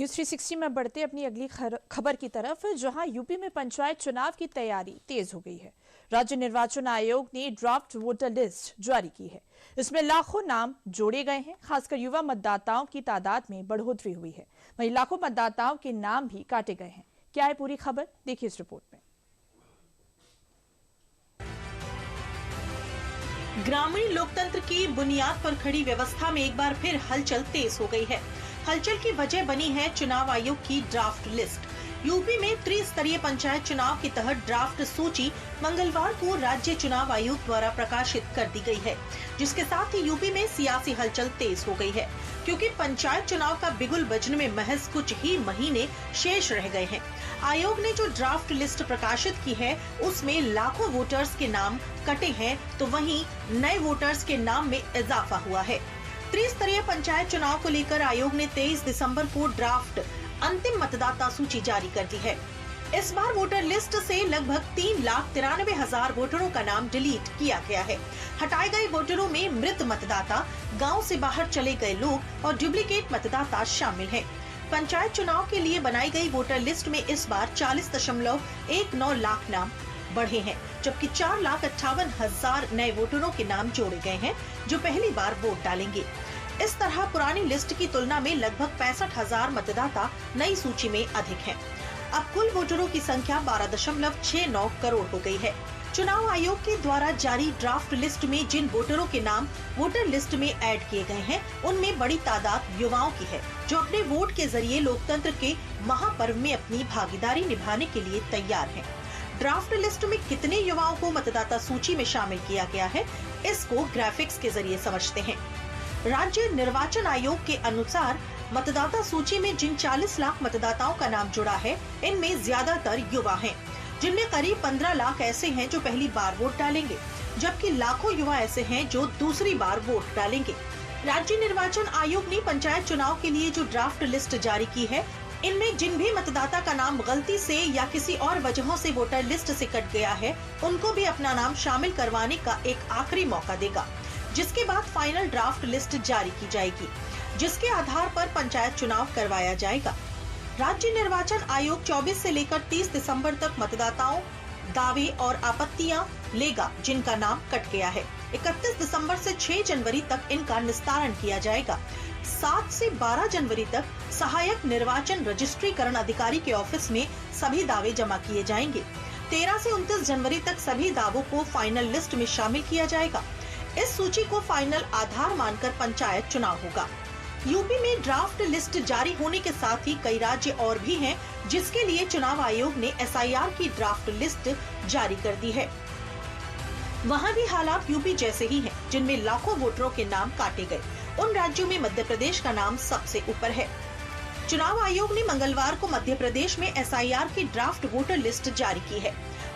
News 360 में बढ़ते अपनी अगली खबर की तरफ, जहां यूपी में पंचायत चुनाव की तैयारी तेज हो गई है। राज्य निर्वाचन आयोग ने ड्राफ्ट वोटर लिस्ट जारी की है। इसमें लाखों नाम जोड़े गए हैं। खासकर युवा मतदाताओं की तादाद में बढ़ोतरी हुई है। वहीं लाखों मतदाताओं के नाम भी काटे गए हैं। क्या है पूरी खबर, देखिए इस रिपोर्ट में। ग्रामीण लोकतंत्र की बुनियाद पर खड़ी व्यवस्था में एक बार फिर हलचल तेज हो गई है। हलचल की वजह बनी है चुनाव आयोग की ड्राफ्ट लिस्ट। यूपी में त्रिस्तरीय पंचायत चुनाव के तहत ड्राफ्ट सूची मंगलवार को राज्य चुनाव आयोग द्वारा प्रकाशित कर दी गई है, जिसके साथ ही यूपी में सियासी हलचल तेज हो गई है, क्योंकि पंचायत चुनाव का बिगुल बजने में महज कुछ ही महीने शेष रह गए हैं। आयोग ने जो ड्राफ्ट लिस्ट प्रकाशित की है, उसमें लाखों वोटर्स के नाम कटे हैं, तो वहीं नए वोटर्स के नाम में इजाफा हुआ है। त्रिस्तरीय पंचायत चुनाव को लेकर आयोग ने 23 दिसंबर को ड्राफ्ट अंतिम मतदाता सूची जारी कर दी है। इस बार वोटर लिस्ट से लगभग 3,93,000 वोटरों का नाम डिलीट किया गया है। हटाए गए वोटरों में मृत मतदाता, गांव से बाहर चले गए लोग और डुप्लीकेट मतदाता शामिल हैं। पंचायत चुनाव के लिए बनाई गई वोटर लिस्ट में इस बार 40.19 लाख नाम बढ़े हैं, जबकि 4,58,000 नए वोटरों के नाम जोड़े गए हैं, जो पहली बार वोट डालेंगे। इस तरह पुरानी लिस्ट की तुलना में लगभग 65,000 मतदाता नई सूची में अधिक हैं। अब कुल वोटरों की संख्या 12.69 करोड़ हो गई है। चुनाव आयोग के द्वारा जारी ड्राफ्ट लिस्ट में जिन वोटरों के नाम वोटर लिस्ट में ऐड किए गए हैं, उनमें बड़ी तादाद युवाओं की है, जो अपने वोट के जरिए लोकतंत्र के महापर्व में अपनी भागीदारी निभाने के लिए तैयार हैं। ड्राफ्ट लिस्ट में कितने युवाओं को मतदाता सूची में शामिल किया गया है, इसको ग्राफिक्स के जरिए समझते हैं। राज्य निर्वाचन आयोग के अनुसार मतदाता सूची में जिन 40 लाख मतदाताओं का नाम जुड़ा है, इनमें ज्यादातर युवा हैं, जिनमें करीब 15 लाख ऐसे हैं जो पहली बार वोट डालेंगे, जबकि लाखों युवा ऐसे हैं जो दूसरी बार वोट डालेंगे। राज्य निर्वाचन आयोग ने पंचायत चुनाव के लिए जो ड्राफ्ट लिस्ट जारी की है, इनमें जिन भी मतदाता का नाम गलती से या किसी और वजहों से वोटर लिस्ट से कट गया है, उनको भी अपना नाम शामिल करवाने का एक आखिरी मौका देगा, जिसके बाद फाइनल ड्राफ्ट लिस्ट जारी की जाएगी, जिसके आधार पर पंचायत चुनाव करवाया जाएगा। राज्य निर्वाचन आयोग 24 से लेकर 30 दिसंबर तक मतदाताओं, दावे और आपत्तियां लेगा जिनका नाम कट गया है। 31 दिसंबर से 6 जनवरी तक इनका निस्तारण किया जाएगा। 7 से 12 जनवरी तक सहायक निर्वाचन रजिस्ट्रीकरण अधिकारी के ऑफिस में सभी दावे जमा किए जाएंगे। 13 से 29 जनवरी तक सभी दावों को फाइनल लिस्ट में शामिल किया जाएगा। इस सूची को फाइनल आधार मानकर पंचायत चुनाव होगा। यूपी में ड्राफ्ट लिस्ट जारी होने के साथ ही कई राज्य और भी हैं, जिसके लिए चुनाव आयोग ने SIR की ड्राफ्ट लिस्ट जारी कर दी है। वहाँ भी हालात यूपी जैसे ही हैं, जिनमें लाखों वोटरों के नाम काटे गए। उन राज्यों में मध्य प्रदेश का नाम सबसे ऊपर है। चुनाव आयोग ने मंगलवार को मध्य प्रदेश में SIR की ड्राफ्ट वोटर लिस्ट जारी की है।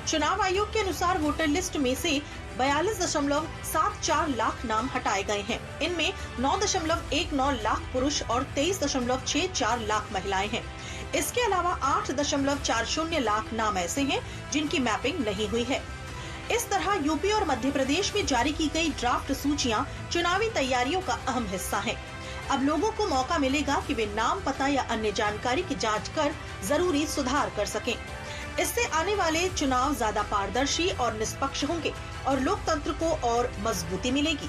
चुनाव आयोग के अनुसार वोटर लिस्ट में से 42.74 लाख नाम हटाए गए हैं। इनमें 9.19 लाख पुरुष और 23.64 लाख महिलाएं हैं। इसके अलावा 8.40 लाख नाम ऐसे हैं जिनकी मैपिंग नहीं हुई है। इस तरह यूपी और मध्य प्रदेश में जारी की गई ड्राफ्ट सूचियां चुनावी तैयारियों का अहम हिस्सा हैं। अब लोगों को मौका मिलेगा कि वे नाम, पता या अन्य जानकारी की जांच कर जरूरी सुधार कर सकें। इससे आने वाले चुनाव ज्यादा पारदर्शी और निष्पक्ष होंगे और लोकतंत्र को और मजबूती मिलेगी।